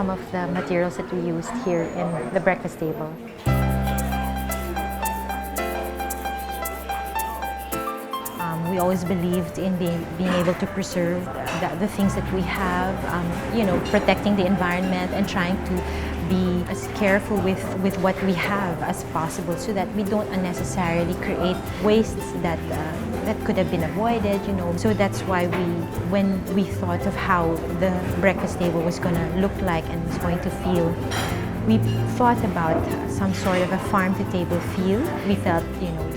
Some of the materials that we used here in the breakfast table. We always believed in being able to preserve the things that we have, protecting the environment and trying to be as careful with what we have as possible so that we don't unnecessarily create wastes that could have been avoided, So that's why when we thought of how the breakfast table was going to look like and was going to feel, we thought about some sort of a farm-to-table feel. We felt,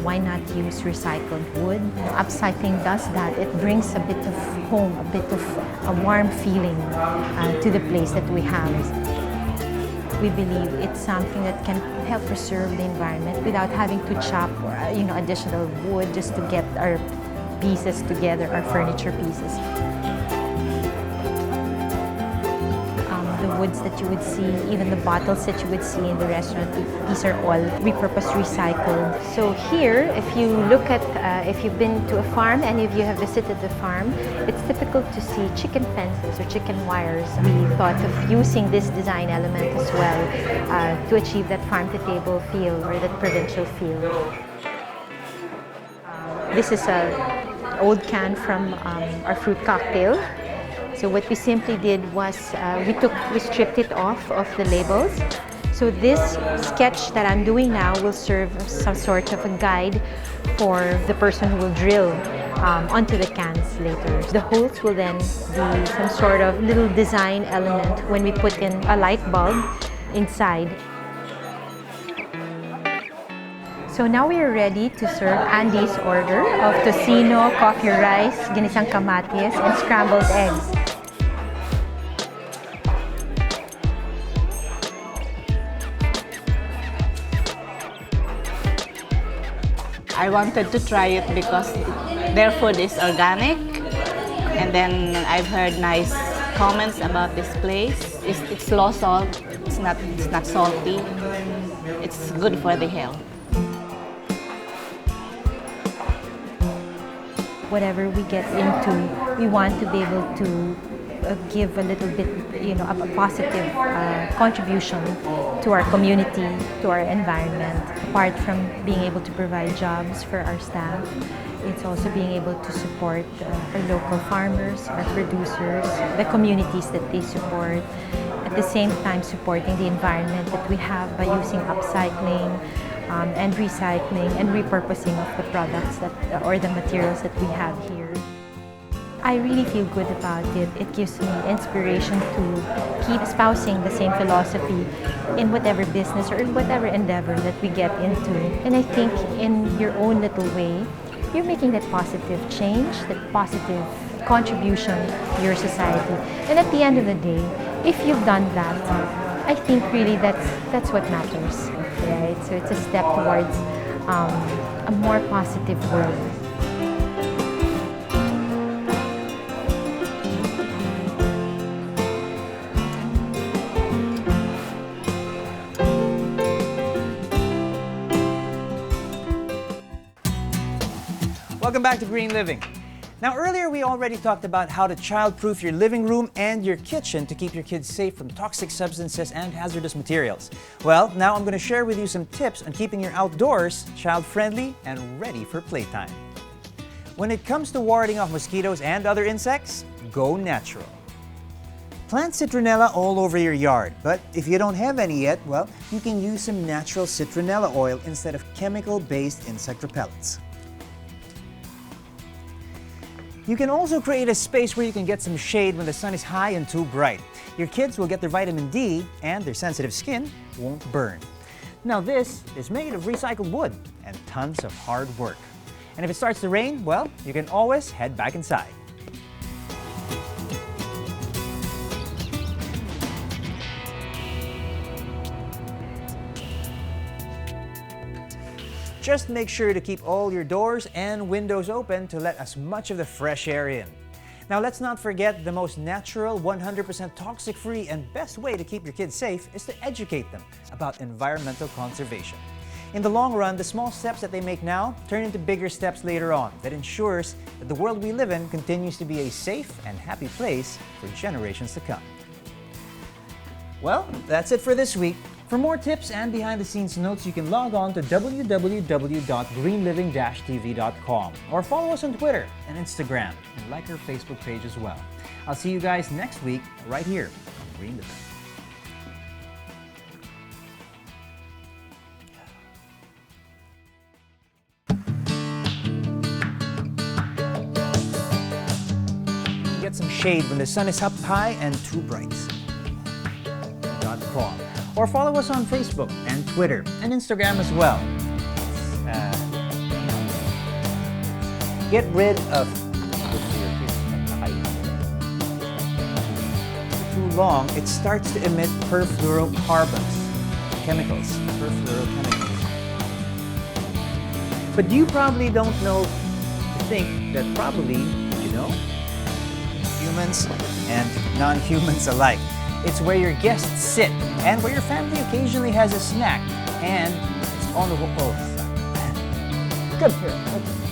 why not use recycled wood? Upcycling does that. It brings a bit of home, a bit of a warm feeling to the place that we have. We believe it's something that can help preserve the environment without having to chop, additional wood just to get our pieces together, our furniture pieces. The woods that you would see, even the bottles that you would see in the restaurant, these are all repurposed, recycled. So here, if you look at, if you've been to a farm, any of you have visited the farm, it's typical to see chicken fences or chicken wires. We thought of using this design element as well to achieve that farm-to-table feel or that provincial feel. This is an old can from our fruit cocktail. So what we simply did was we stripped it off of the labels. So this sketch that I'm doing now will serve as some sort of a guide for the person who will drill onto the cans later. The holes will then be some sort of little design element when we put in a light bulb inside. So now we are ready to serve Andy's order of tocino, coffee rice, ginisang kamatis, and scrambled eggs. I wanted to try it because their food is organic, and then I've heard nice comments about this place. It's low salt, it's not salty, it's good for the health. Whatever we get into, we want to be able to give a little bit, a positive contribution to our community, to our environment. Apart from being able to provide jobs for our staff, it's also being able to support our local farmers, our producers, the communities that they support. At the same time, supporting the environment that we have by using upcycling and recycling and repurposing of the products or the materials that we have here. I really feel good about it. It gives me inspiration to keep espousing the same philosophy in whatever business or in whatever endeavor that we get into. And I think in your own little way, you're making that positive change, that positive contribution to your society. And at the end of the day, if you've done that, I think really that's what matters, right? So it's a step towards a more positive world. Welcome back to Green Living. Now earlier we already talked about how to child-proof your living room and your kitchen to keep your kids safe from toxic substances and hazardous materials. Well, now I'm going to share with you some tips on keeping your outdoors child-friendly and ready for playtime. When it comes to warding off mosquitoes and other insects, go natural. Plant citronella all over your yard, but if you don't have any yet, well, you can use some natural citronella oil instead of chemical-based insect repellents. You can also create a space where you can get some shade when the sun is high and too bright. Your kids will get their vitamin D and their sensitive skin won't burn. Now this is made of recycled wood and tons of hard work. And if it starts to rain, well, you can always head back inside. Just make sure to keep all your doors and windows open to let as much of the fresh air in. Now let's not forget the most natural, 100% toxic-free and best way to keep your kids safe is to educate them about environmental conservation. In the long run, the small steps that they make now turn into bigger steps later on that ensures that the world we live in continues to be a safe and happy place for generations to come. Well, that's it for this week. For more tips and behind-the-scenes notes, you can log on to www.greenliving-tv.com or follow us on Twitter and Instagram and like our Facebook page as well. I'll see you guys next week right here on Green Living. Get some shade when the sun is up high and too bright. .com. Or follow us on Facebook and Twitter and Instagram as well. Get rid of too long, it starts to emit perfluorocarbons, chemicals, perfluorochemicals. But you probably don't think that probably, did you know? Humans and non-humans alike. It's where your guests sit and where your family occasionally has a snack. And it's on the whole. Come here.